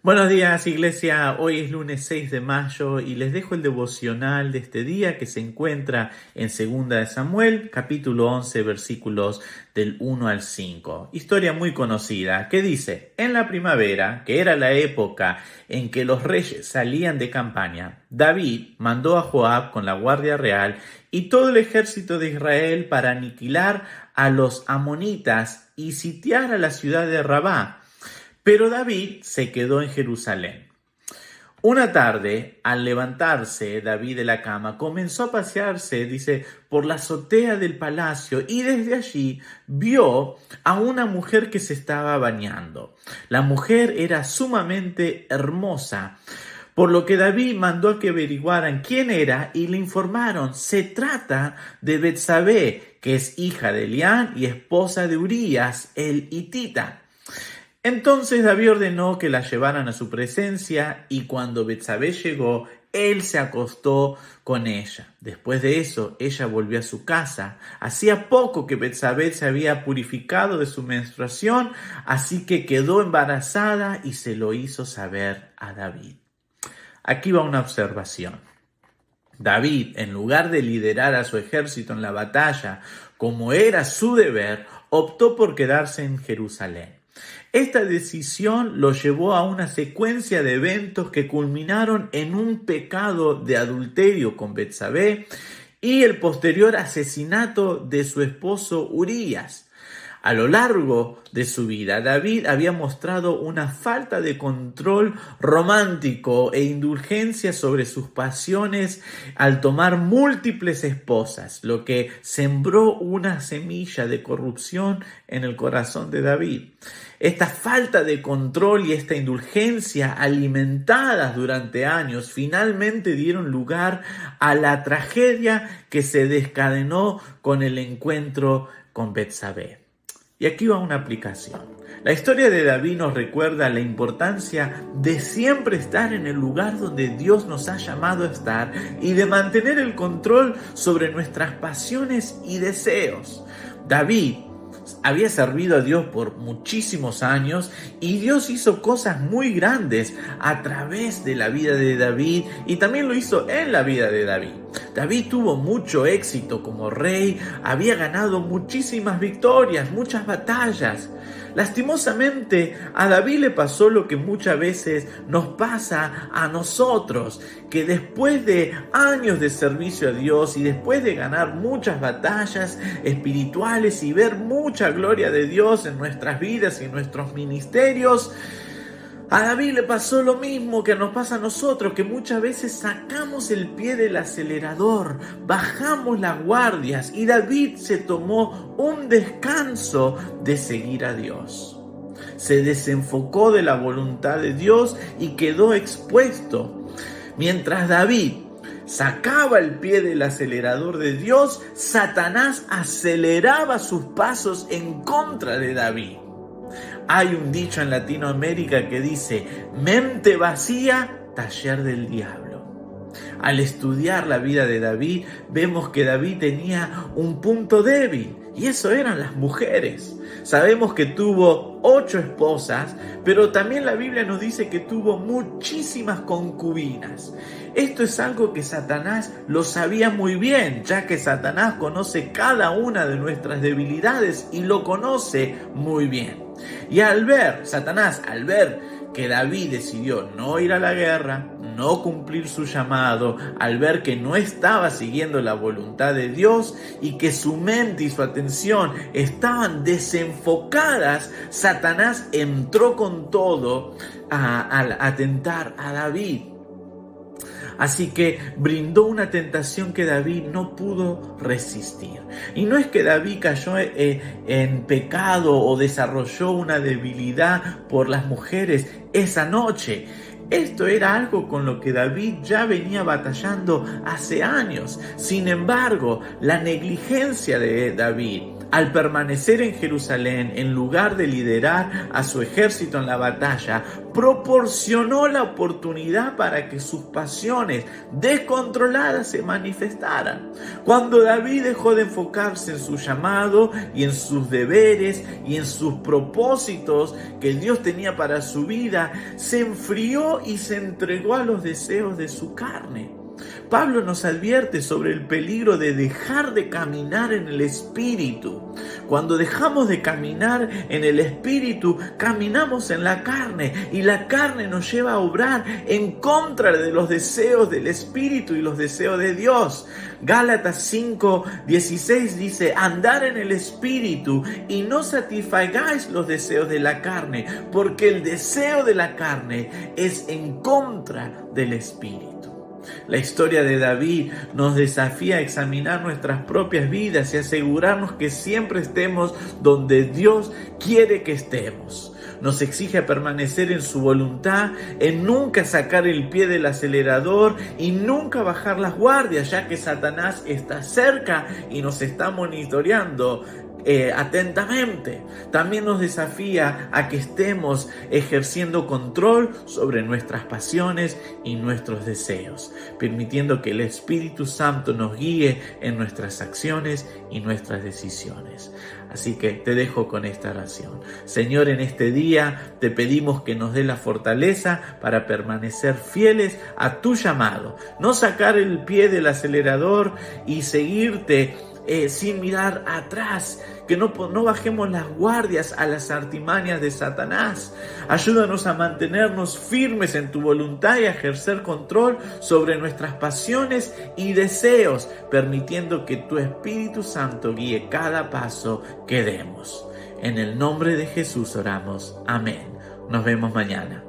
Buenos días, iglesia. Hoy es lunes 6 de mayo y les dejo el devocional de este día que se encuentra en 2 de Samuel, capítulo 11, versículos del 1 al 5. Historia muy conocida que dice: en la primavera, que era la época en que los reyes salían de campaña, David mandó a Joab con la guardia real y todo el ejército de Israel para aniquilar a los amonitas y sitiar a la ciudad de Rabá. Pero David se quedó en Jerusalén. Una tarde, al levantarse David de la cama, comenzó a pasearse, dice, por la azotea del palacio y desde allí vio a una mujer que se estaba bañando. La mujer era sumamente hermosa, por lo que David mandó a que averiguaran quién era y le informaron: se trata de Betsabé, que es hija de Elián y esposa de Urías, el hitita. Entonces David ordenó que la llevaran a su presencia y cuando Betsabé llegó, él se acostó con ella. Después de eso, ella volvió a su casa. Hacía poco que Betsabé se había purificado de su menstruación, así que quedó embarazada y se lo hizo saber a David. Aquí va una observación. David, en lugar de liderar a su ejército en la batalla, como era su deber, optó por quedarse en Jerusalén. Esta decisión lo llevó a una secuencia de eventos que culminaron en un pecado de adulterio con Betsabé y el posterior asesinato de su esposo Urías. A lo largo de su vida, David había mostrado una falta de control romántico e indulgencia sobre sus pasiones al tomar múltiples esposas, lo que sembró una semilla de corrupción en el corazón de David. Esta falta de control y esta indulgencia alimentadas durante años finalmente dieron lugar a la tragedia que se desencadenó con el encuentro con Betsabé. Y aquí va una aplicación. La historia de David nos recuerda la importancia de siempre estar en el lugar donde Dios nos ha llamado a estar y de mantener el control sobre nuestras pasiones y deseos. David había servido a Dios por muchísimos años y Dios hizo cosas muy grandes a través de la vida de David y también lo hizo en la vida de David. David tuvo mucho éxito como rey, había ganado muchísimas victorias, muchas batallas. Lastimosamente, a David le pasó lo que muchas veces nos pasa a nosotros, que después de años de servicio a Dios y después de ganar muchas batallas espirituales y ver mucha gloria de Dios en nuestras vidas y en nuestros ministerios, a David le pasó lo mismo que nos pasa a nosotros, que muchas veces sacamos el pie del acelerador, bajamos las guardias y David se tomó un descanso de seguir a Dios. Se desenfocó de la voluntad de Dios y quedó expuesto. Mientras David sacaba el pie del acelerador de Dios, Satanás aceleraba sus pasos en contra de David. Hay un dicho en Latinoamérica que dice: mente vacía, taller del diablo. Al estudiar la vida de David, vemos que David tenía un punto débil, y eso eran las mujeres. Sabemos que tuvo 8 esposas, pero también la Biblia nos dice que tuvo muchísimas concubinas. Esto es algo que Satanás lo sabía muy bien, ya que Satanás conoce cada una de nuestras debilidades y lo conoce muy bien. Y Satanás, al ver que David decidió no ir a la guerra, no cumplir su llamado, al ver que no estaba siguiendo la voluntad de Dios y que su mente y su atención estaban desenfocadas, Satanás entró con todo a tentar a David. Así que brindó una tentación que David no pudo resistir. Y no es que David cayó en pecado o desarrolló una debilidad por las mujeres esa noche. Esto era algo con lo que David ya venía batallando hace años. Sin embargo, la negligencia de David Al permanecer en Jerusalén, en lugar de liderar a su ejército en la batalla, proporcionó la oportunidad para que sus pasiones descontroladas se manifestaran. Cuando David dejó de enfocarse en su llamado y en sus deberes y en sus propósitos que Dios tenía para su vida, se enfrió y se entregó a los deseos de su carne. Pablo nos advierte sobre el peligro de dejar de caminar en el Espíritu. Cuando dejamos de caminar en el Espíritu, caminamos en la carne y la carne nos lleva a obrar en contra de los deseos del Espíritu y los deseos de Dios. Gálatas 5:16 dice: andar en el Espíritu y no satisfagáis los deseos de la carne, porque el deseo de la carne es en contra del Espíritu. La historia de David nos desafía a examinar nuestras propias vidas y asegurarnos que siempre estemos donde Dios quiere que estemos. Nos exige a permanecer en su voluntad, en nunca sacar el pie del acelerador y nunca bajar las guardias, ya que Satanás está cerca y nos está monitoreando atentamente. También nos desafía a que estemos ejerciendo control sobre nuestras pasiones y nuestros deseos, permitiendo que el Espíritu Santo nos guíe en nuestras acciones y nuestras decisiones. Así que te dejo con esta oración. Señor, en este día te pedimos que nos dé la fortaleza para permanecer fieles a tu llamado, no sacar el pie del acelerador y seguirte sin mirar atrás, que no bajemos las guardias a las artimañas de Satanás. Ayúdanos a mantenernos firmes en tu voluntad y a ejercer control sobre nuestras pasiones y deseos, permitiendo que tu Espíritu Santo guíe cada paso que demos. En el nombre de Jesús oramos. Amén. Nos vemos mañana.